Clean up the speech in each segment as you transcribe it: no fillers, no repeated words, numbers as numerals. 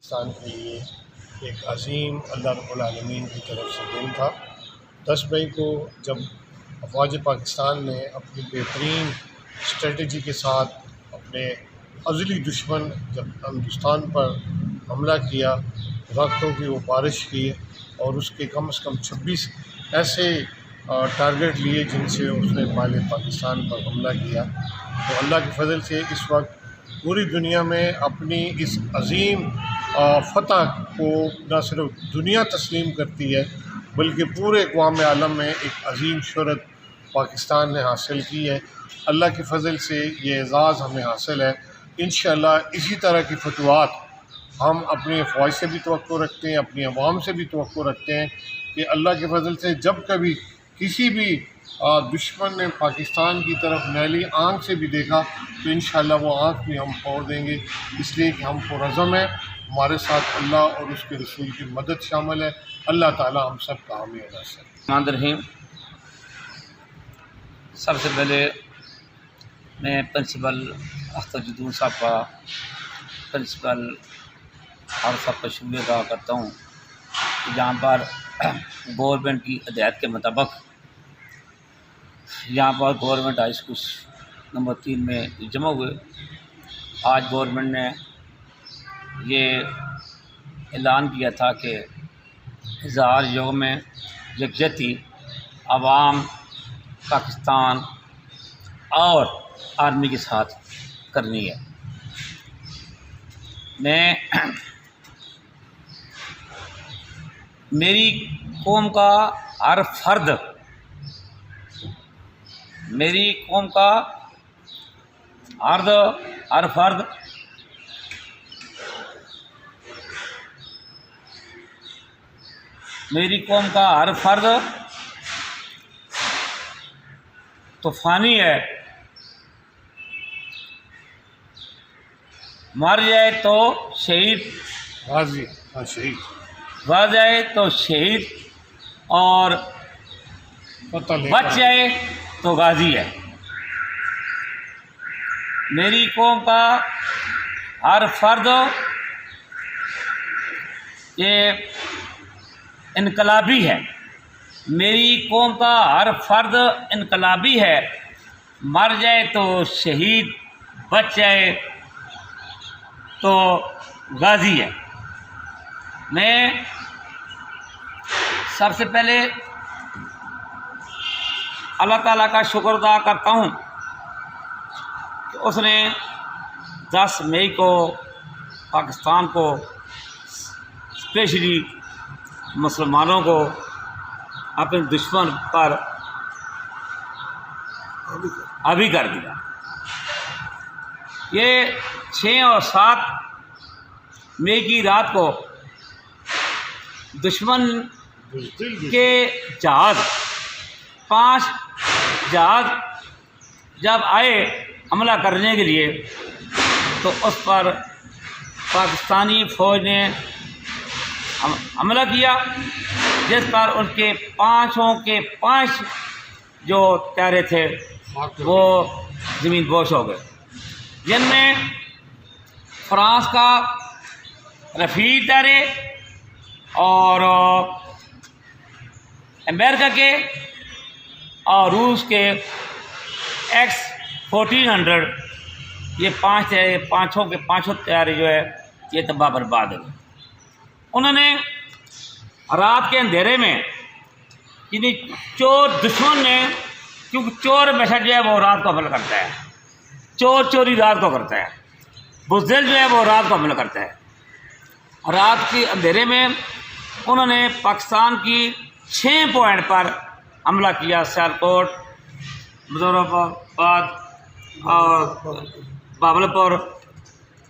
पाकिस्तान के लिए एक अज़ीम अल्लाह रब्बुल आलमीन की तरफ से दिन था। 10 मई को जब अफ़वाज पाकिस्तान ने अपनी बेहतरीन स्ट्रेटजी के साथ अपने अज़ली दुश्मन जब हिंदुस्तान पर हमला किया, रॉकेटों की वो बारिश की और उसके कम से कम 26 ऐसे टारगेट लिए जिनसे उसने माले पाकिस्तान पर हमला किया। तो अल्लाह के फ़ज़ल से इस वक्त पूरी दुनिया में अपनी इस अज़ीम फ़तह को न सिर्फ दुनिया तस्लीम करती है बल्कि पूरे अक़वाम आलम में एक अज़ीम शोहरत पाकिस्तान ने हासिल की है। अल्लाह के फ़ज़ल से ये एज़ाज़ हमें हासिल है। इंशाअल्लाह इसी तरह की फतवात हम अपनी अफ़वाज से भी तवक्को रखते हैं, अपनी अवाम से भी तवक्को रखते हैं कि अल्लाह के फ़ज़ल से जब कभी किसी भी दुश्मन ने पाकिस्तान की तरफ मैली आँख से भी देखा तो इंशाअल्लाह वो आँख भी हम फोड़ देंगे, इसलिए कि हम पुरज़म हैं। हमारे साथ अल्लाह और उसके रसूल की मदद शामिल है। अल्लाह ताला हम सब का हामी अदा से। रहीम। सबसे पहले मैं प्रिंसिपल अख्तर जदून साहब का प्रिंसिपल और साहब का शुक्रिया अदा करता हूँ कि जहाँ पर गवर्नमेंट की हिदायत के मुताबिक यहाँ पर गवर्नमेंट हाई स्कूल नंबर 3 में जमा हुए। आज गवर्नमेंट ने ये ऐलान किया था कि इज़हार योग में यकजहती आवाम पाकिस्तान और आर्मी के साथ करनी है। मैं मेरी कौम का हर फर्द, मेरी कौम का हर फर्द मेरी कौम का हर फर्द तूफ़ानी है। मर जाए तो शहीद, शहीद मर जाए तो शहीद और बच जाए तो गाजी है। मेरी कौम का हर फर्द ये इनकलाबी है। मेरी कौम का हर फर्द इनकलाबी है। मर जाए तो शहीद, बच जाए तो गाजी है। मैं सबसे पहले अल्लाह ताला का शुक्र अदा करता हूँ कि उसने 10 मई को पाकिस्तान को, स्पेशली मुसलमानों को, अपने दुश्मन पर हावी कर दिया। ये 6 और 7 मई की रात को दुश्मन के जहाज़, 5 जहाज़ जब आए हमला करने के लिए तो उस पर पाकिस्तानी फ़ौज ने हमला किया, जिस पर उनके 5 जो तैयारे थे वो ज़मीन बोश हो गए, जिनमें फ्रांस का रफ़ी तैयारे और अमेरिका के और रूस के X-1400, ये 5 तैयारे जो है ये तबाह बर्बाद हो गए। उन्होंने रात के अंधेरे में, यानी चोर दुश्मन ने, क्योंकि चोर हमेशा जो है वो रात को हमला करता है, चोर चोरी रात को करता है, बुज़दिल जो है वो रात को हमला करता है। रात के अंधेरे में उन्होंने पाकिस्तान की 6 पॉइंट पर हमला किया। सियालकोट, मुजफ्फराबाद और बावलपुर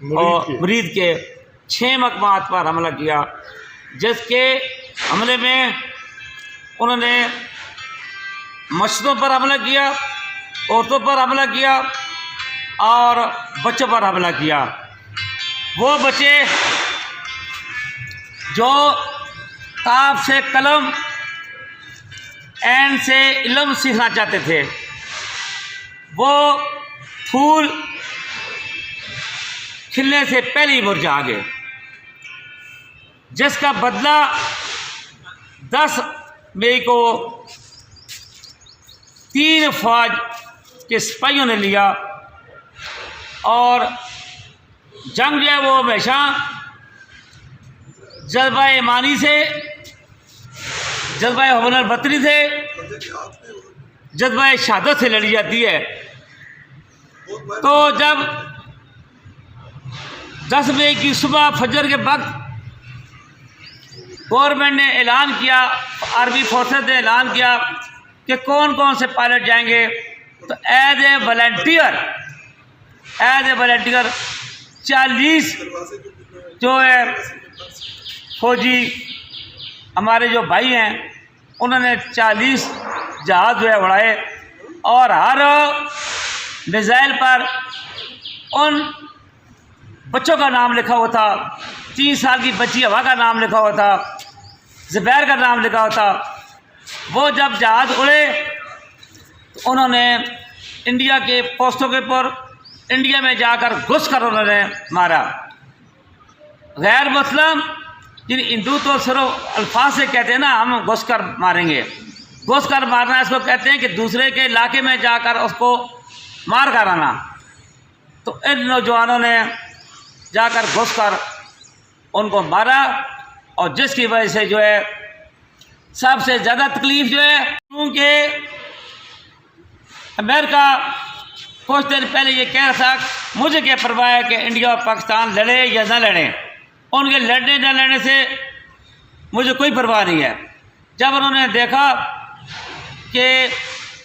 और मुरीद के 6 मकामात पर हमला किया, जिसके हमले में उन्होंने मस्जिदों पर हमला किया, औरतों पर हमला किया और बच्चों पर हमला किया। वो बच्चे जो ताब से कलम, ऐन से इल्म सीखना चाहते थे, वो फूल खिलने से पहले ही मुरझा गए। जिसका बदला 10 मई को 3 फौज के सिपाहियों ने लिया। और जंग जो है वो हमेशा जज्बा ईमानी से, जज्बा हुनर बतरी से, जज्बा शहादत से लड़ी जाती है। तो जब 10 मई की सुबह फजर के वक्त गवर्नमेंट ने ऐलान किया, आर्मी फोर्सेस ने ऐलान किया कि कौन कौन से पायलट जाएंगे, तो एज ए वॉलंटियर 40 जो है फौजी हमारे जो भाई हैं उन्होंने 40 जहाज़ जो है उड़ाए। और हर मिसाइल पर उन बच्चों का नाम लिखा हुआ था। 3 साल की बच्ची हवा का नाम लिखा हुआ था, ज़ुबैर का नाम लिखा हुआ था। वो जब जहाज़ उड़े तो उन्होंने इंडिया के पोस्टों के ऊपर इंडिया में जाकर घुस कर उन्होंने मारा। गैर मुस्लिम जिन हिंदू तो सिर्फ अल्फाज से कहते हैं ना, हम घुस कर मारेंगे। घुस कर मारना इसको कहते हैं कि दूसरे के इलाके में जाकर उसको मार कर आना। तो इन नौजवानों ने जाकर घुस कर उनको मारा, और जिसकी वजह से जो है सबसे ज़्यादा तकलीफ़ जो है, क्योंकि अमेरिका कुछ दिन पहले ये कह रहा था मुझे क्या परवाह है कि इंडिया और पाकिस्तान लड़े या ना लड़ें, उनके लड़ने न लड़ने से मुझे कोई परवाह नहीं है। जब उन्होंने देखा कि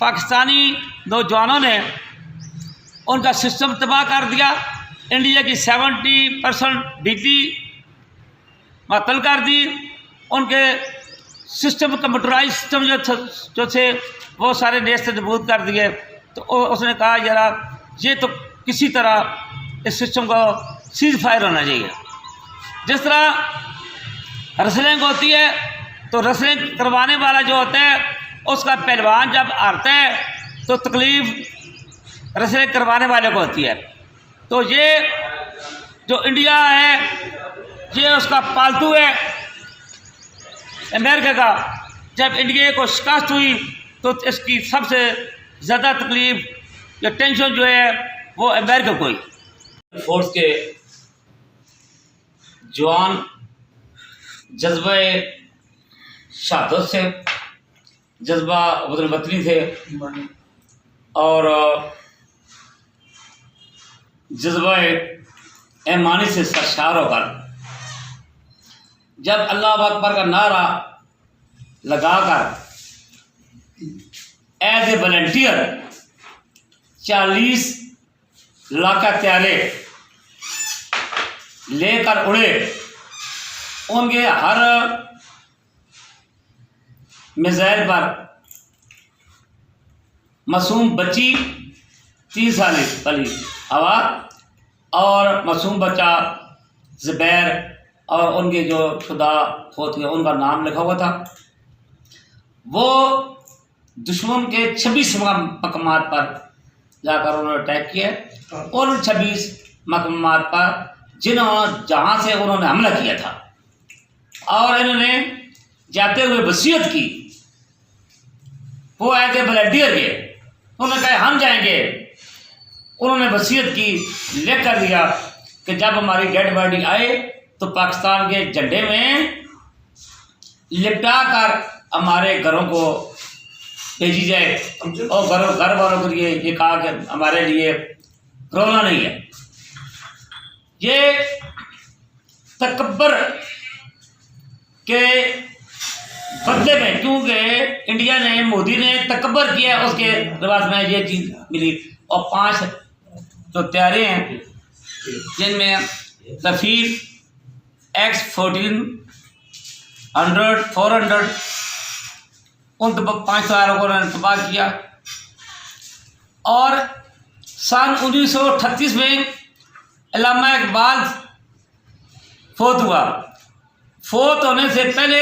पाकिस्तानी नौजवानों ने उनका सिस्टम तबाह कर दिया, इंडिया की 70% बिजली मअतल कर दी, उनके सिस्टम कंप्यूटराइज सिस्टम जो थे वो सारे नेस्त नबूद कर दिए, तो उसने कहा जरा ये तो किसी तरह इस सिस्टम को सीज फायर होना चाहिए। जिस तरह रेसलिंग होती है तो रेसलिंग करवाने वाला जो होता है उसका पहलवान जब हारता है तो तकलीफ़ रेसलिंग करवाने वाले को होती है। तो ये जो इंडिया है ये उसका पालतू है अमेरिका का। जब इंडिया को शिकस्त हुई तो इसकी सबसे ज़्यादा तकलीफ़ या टेंशन जो है वो अमेरिका को ही। फोर्स के जवान जज्बा शहादत से, जज्बा वतनी थे और जज्बा ईमानी से सरशार होकर जब अल्लाह अकबर का नारा लगाकर एज ए वॉलंटियर 40 लाख त्यारे लेकर उड़े, उनके हर मिसाइल पर मासूम बच्ची 3 साल वाली हवा और मासूम बच्चा ज़ुबैर और उनके जो खुदा फोत हुए उनका नाम लिखा हुआ था। वो दुश्मन के 26 मकामात पर जाकर उन्होंने अटैक किया और उन 26 मकामात पर जहाँ से उन्होंने हमला किया था, और इन्होंने जाते हुए वसीयत की, वो आए थे वॉलंटियर के, उन्होंने कहा हम जाएंगे। उन्होंने वसीयत की, लिख कर दिया कि जब हमारी डेड बॉडी आए तो पाकिस्तान के झंडे में लिपटा कर हमारे घरों को भेजी जाए, और घर वालों के लिए ये कहा कि हमारे लिए रोना नहीं है। ये तकब्बर के बदले में, क्योंकि इंडिया ने, मोदी ने तकब्बर किया, उसके रिवाज में ये चीज़ मिली। और 5 जो त्यारे हैं जिनमें रफ़ील X-14 100 400 उन 5 तैयारों को उन्होंने तबाह किया। और सन 1938 में अल्लामा इकबाल फोत हुआ। फोत होने से पहले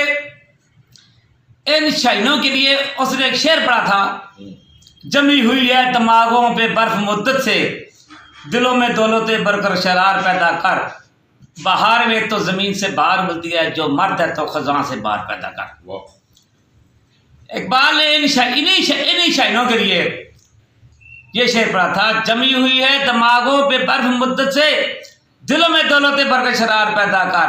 इन शाइनों के लिए उसने एक शेर पढ़ा था, जमी हुई है दिमागों पे बर्फ मुद्दत से, दिलों में दौलत बरकर शरार पैदा कर, बाहर में तो ज़मीन से बाहर मिलती है, जो मर्द है तो खजां से बाहर पैदा कर। इकबाल ने इन्हीं शायरों के लिए ये शेर पढ़ा था, जमी हुई है दिमागों पे बर्फ मुद्दत से, दिलों में दौलत बरकरार पैदा कर।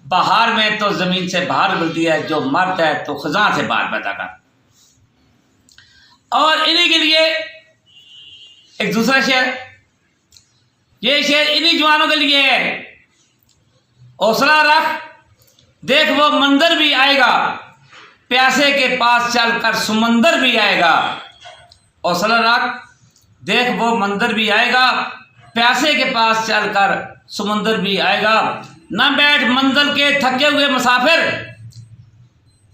बाहर में तो ज़मीन से बाहर मिलती है, जो मर्द है तो खजां से बाहर पैदा कर। और इन्हीं के लिए एक दूसरा शेर, ये शेर इन्हीं जवानों के लिए है, हौसला रख देख वो मंदिर भी आएगा, प्यासे के पास चलकर सुमंदर भी आएगा। हौसला रख देख वो मंदिर भी आएगा, प्यासे के पास चलकर सुमंदर भी आएगा। ना बैठ मंजिल के थके हुए मुसाफिर,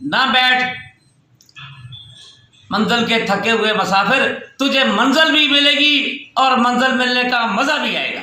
ना बैठ मंजिल के थके हुए मुसाफिर, तुझे मंजिल भी मिलेगी और मंजिल मिलने का मजा भी आएगा।